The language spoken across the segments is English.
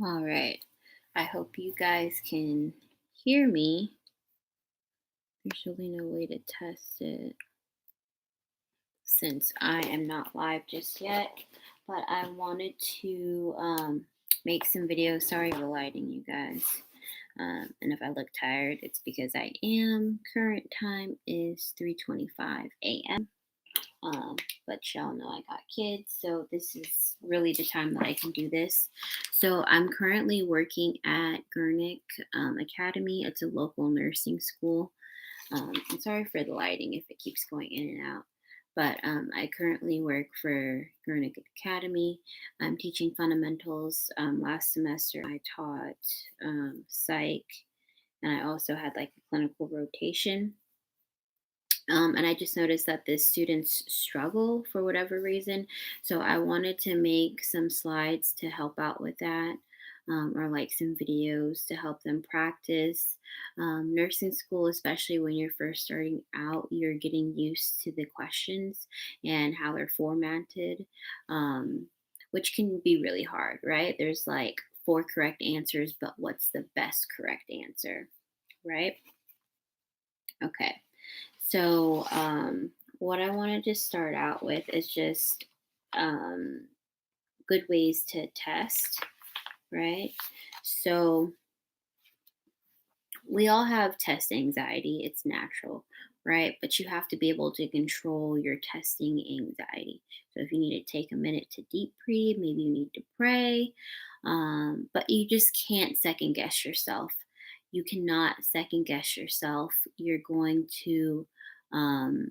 All right. I hope you guys can hear me. There's really no way to test it since I am not live just yet. But I wanted to make some videos. Sorry for the lighting, you guys. And if I look tired, it's because I am. Current time is 3:25 a.m. Um, but y'all know I got kids, so this is really the time that I can do this. So I'm currently working at Gurnick Academy. It's a local nursing school. I'm sorry for the lighting if it keeps going in and out. But I currently work for Gurnick Academy. I'm teaching fundamentals. Last semester, I taught psych, and I also had like a clinical rotation. And I just noticed that the students struggle for whatever reason. So I wanted to make some slides to help out with that, or like some videos to help them practice. Nursing school, especially when you're first starting out, you're getting used to the questions and how they're formatted, um, which can be really hard, right? There's like four correct answers, but what's the best correct answer, right? Okay. So, what I wanted to start out with is just um, good ways to test, right? So, we all have test anxiety, it's natural, right? But you have to be able to control your testing anxiety. So, if you need to take a minute to deep breathe, maybe you need to pray, but you just can't second guess yourself. You cannot second guess yourself. You're going to um,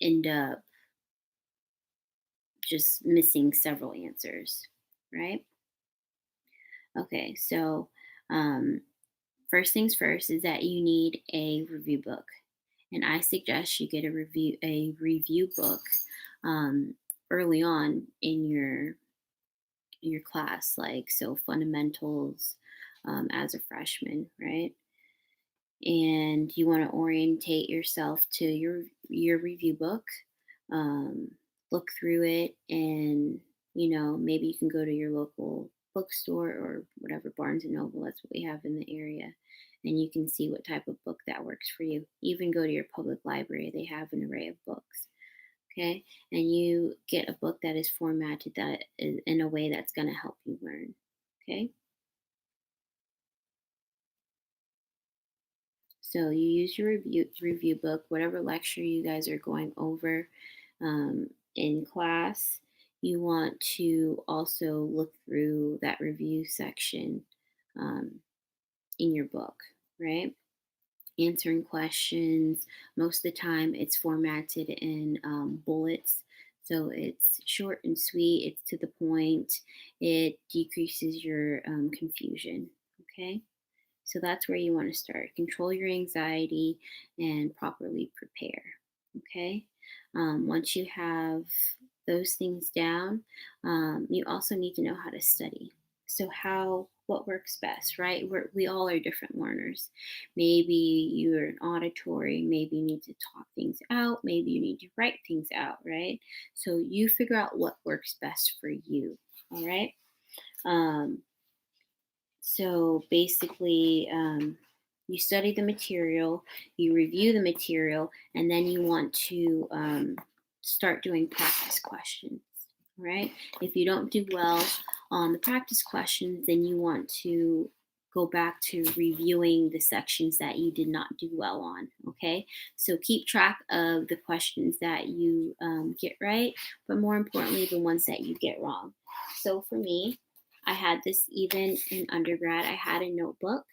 end up just missing several answers, right? Okay, so um, first things first is that you need a review book, and I suggest you get a review book um, early on in your class, like so fundamentals as a freshman, right? And you want to orientate yourself to your review book, um, look through it, and maybe you can go to your local bookstore or whatever, Barnes and Noble, that's what we have in the area, and you can see what type of book that works for you. Even go to your public library, they have an array of books. Okay, and you get a book that is formatted that is in a way that's going to help you learn. Okay. So you use your review book, whatever lecture you guys are going over in class. You want to also look through that review section um, in your book, right? Answering questions. Most of the time, it's formatted in bullets. So it's short and sweet, it's to the point, it decreases your confusion. Okay. So that's where you want to start. Control your anxiety and properly prepare. Okay. Once you have those things down, you also need to know how to study. So, what works best, right? We all are different learners. Maybe you're an auditory, maybe you need to talk things out, maybe you need to write things out, right? So, you figure out what works best for you. All right. Um, so basically, you study the material, you review the material, and then you want to start doing practice questions. Right? If you don't do well on the practice questions, then you want to go back to reviewing the sections that you did not do well on. Okay? So keep track of the questions that you get right, but more importantly, the ones that you get wrong. So for me, I had this even in undergrad. I had a notebook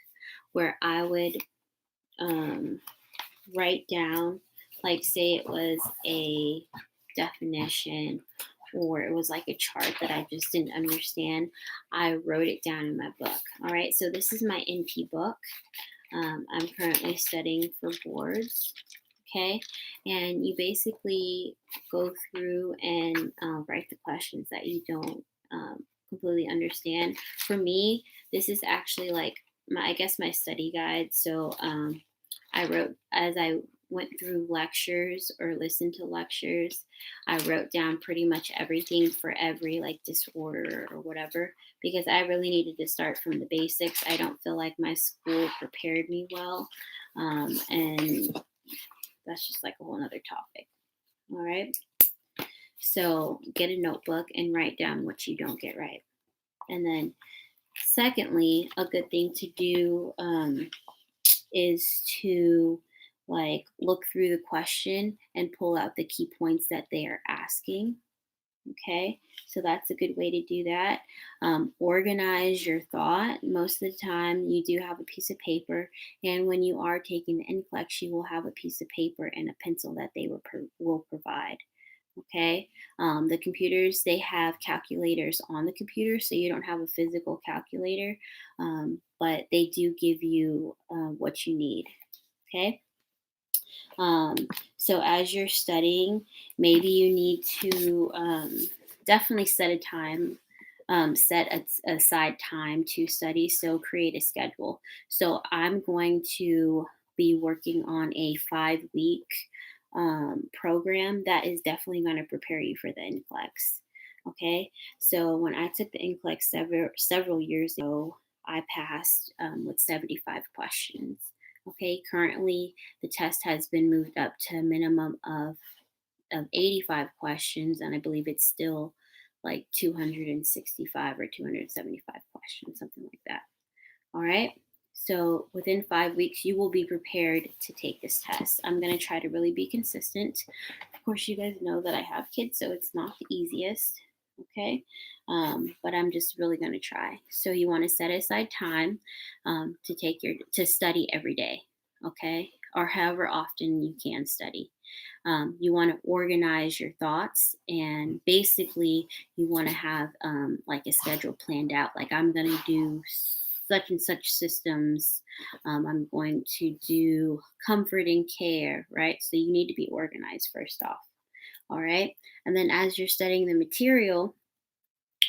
where I would um, write down, like, say it was a definition or it was like a chart that I just didn't understand. I wrote it down in my book. All right, so this is my NP book. I'm currently studying for boards. Okay, and you basically go through and write the questions that you don't completely understand. For me, this is actually like I guess my study guide. So I wrote as I went through lectures or listened to lectures. I wrote down pretty much everything for every like disorder or whatever because I really needed to start from the basics. I don't feel like my school prepared me well. And that's just like a whole nother topic. All right. So get a notebook and write down what you don't get right. And then, secondly, a good thing to do is to like look through the question and pull out the key points that they are asking. Okay, so that's a good way to do that. Organize your thought. Most of the time, you do have a piece of paper, and when you are taking the Nclex, you will have a piece of paper and a pencil that they will provide. Okay, the computers they have calculators on the computer, so you don't have a physical calculator, but they do give you what you need. Okay. Um, so as you're studying, maybe you need to definitely set a time, aside time to study. So create a schedule. So I'm going to be working on a 5 week program that is definitely going to prepare you for the NCLEX. Okay, so when I took the NCLEX several years ago, I passed with 75 questions. Okay, currently the test has been moved up to a minimum of 85 questions, and I believe it's still like 265 or 275 questions, something like that. All right. So within 5 weeks, you will be prepared to take this test. I'm going to try to really be consistent. Of course, you guys know that I have kids, so it's not the easiest. Okay. But I'm just really going to try. So you want to set aside time to study every day. Okay. Or however often you can study. You want to organize your thoughts, and basically you want to have like a schedule planned out, like I'm going to do such and such systems. I'm going to do comfort and care, right? So you need to be organized first off. All right. And then as you're studying the material,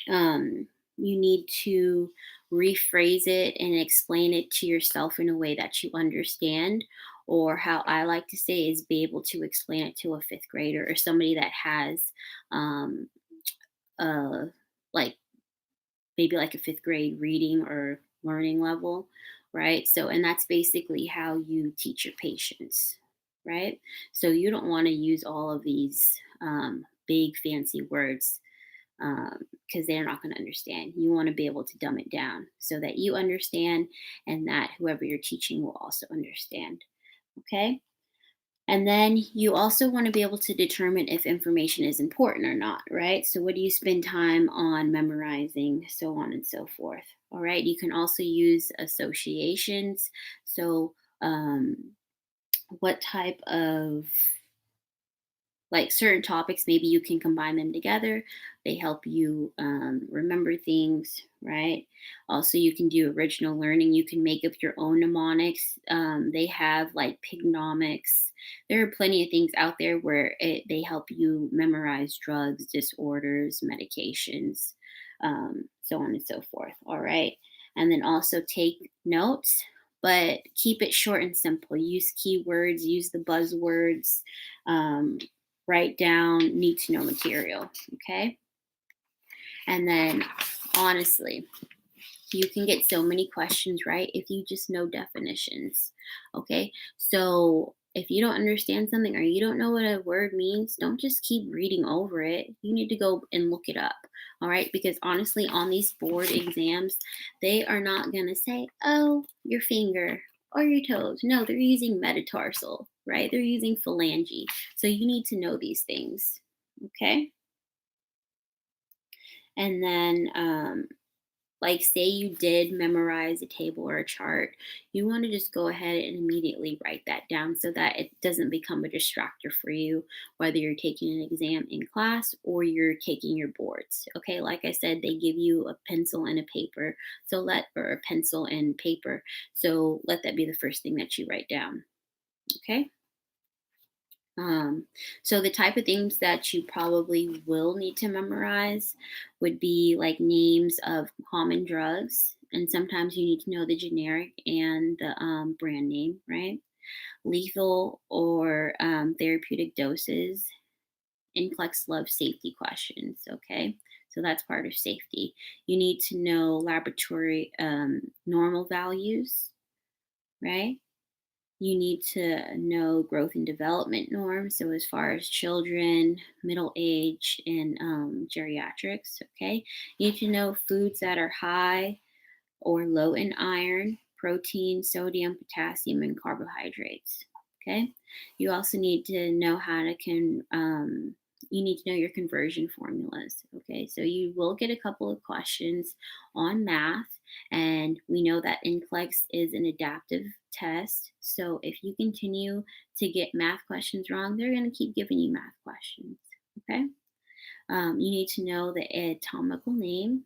you need to rephrase it and explain it to yourself in a way that you understand. Or how I like to say is be able to explain it to a fifth grader or somebody that has um, like maybe like a fifth grade reading or learning level, right? So, and that's basically how you teach your patients, right? So, you don't want to use all of these big fancy words because they're not going to understand. You want to be able to dumb it down so that you understand and that whoever you're teaching will also understand. Okay. And then you also want to be able to determine if information is important or not, right? So, what do you spend time on memorizing, so on and so forth. All right. You can also use associations. So, what type of like certain topics, maybe you can combine them together. They help you remember things, right? Also, you can do original learning. You can make up your own mnemonics. They have like pignomics. There are plenty of things out there where they help you memorize drugs, disorders, medications, so on and so forth. All right. And then also take notes, but keep it short and simple. Use keywords, use the buzzwords. Um, Write down need to know material. Okay. And then, honestly, you can get so many questions right if you just know definitions. Okay. So, if you don't understand something or you don't know what a word means, don't just keep reading over it. You need to go and look it up. All right. Because honestly, on these board exams, they are not going to say, oh, your finger or your toes. No, they're using metatarsal, right? They're using phalange. So you need to know these things. Okay. And then, like say you did memorize a table or a chart, you want to just go ahead and immediately write that down so that it doesn't become a distractor for you, whether you're taking an exam in class or you're taking your boards. Okay, like I said, they give you a pencil and a paper, or a pencil and paper, so let that be the first thing that you write down. Okay. Um, so the type of things that you probably will need to memorize would be like names of common drugs, and sometimes you need to know the generic and the brand name, right? Lethal or therapeutic doses. Nclex loves safety questions. Okay, so that's part of safety. You need to know laboratory normal values, right? You need to know growth and development norms. So, as far as children, middle age, and geriatrics, okay, you need to know foods that are high or low in iron, protein, sodium, potassium, and carbohydrates. Okay. You also need to know how to you need to know your conversion formulas. Okay. So you will get a couple of questions on math, and we know that NCLEX is an adaptive test. So if you continue to get math questions wrong, they're going to keep giving you math questions. Okay. You need to know the anatomical name,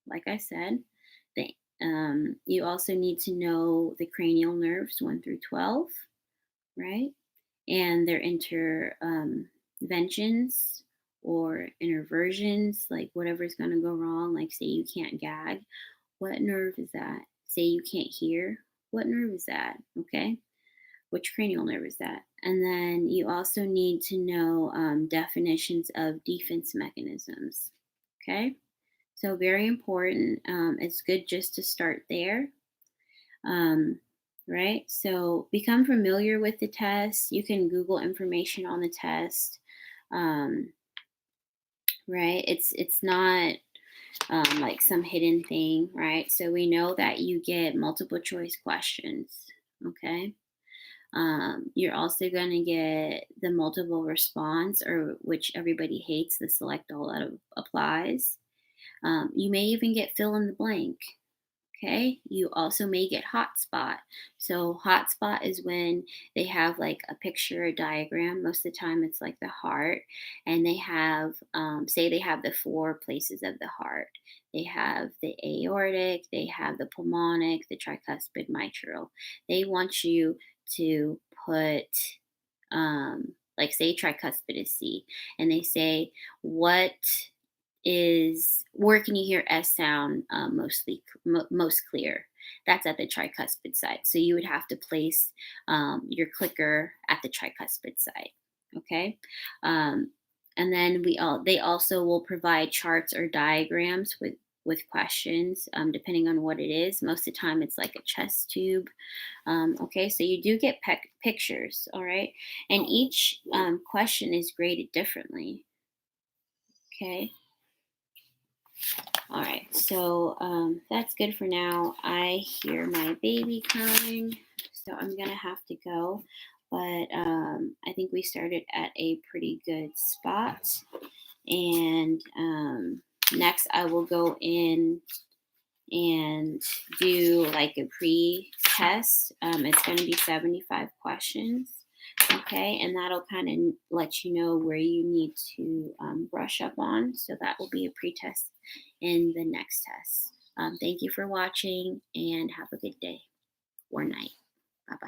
like I said. You also need to know the cranial nerves 1 through 12, right? And their interventions or interversions, like whatever's going to go wrong. Like, say you can't gag, what nerve is that? Say you can't hear, what nerve is that? Okay. Which cranial nerve is that? And then you also need to know definitions of defense mechanisms. Okay. So, very important. It's good just to start there. Um, right? So, become familiar with the test. You can Google information on the test. Um, right? It's not like some hidden thing, right? So, we know that you get multiple choice questions. Okay. You're also going to get the multiple response, or which everybody hates, the select all that applies. You may even get fill in the blank. Okay. You also may get hotspot. So, hotspot is when they have like a picture, a diagram. Most of the time, it's like the heart, and they have, say, they have the four places of the heart. They have the aortic, they have the pulmonic, the tricuspid, mitral. They want you to put, like, say, tricuspid is C, and they say, what is where can you hear S sound most clear? That's at the tricuspid site. So you would have to place your clicker at the tricuspid site. Okay, um, and then they also will provide charts or diagrams with questions, depending on what it is. Most of the time, it's like a chest tube. Okay, so you do get pictures. All right, and each question is graded differently. Okay. All right, so that's good for now. I hear my baby crying, so I'm gonna have to go. But I think we started at a pretty good spot. And next, I will go in and do like a pre-test. It's going to be 75 questions. Okay, and that'll kind of let you know where you need to brush up on. So that will be a pre-test in the next test. Thank you for watching, and have a good day or night. Bye bye.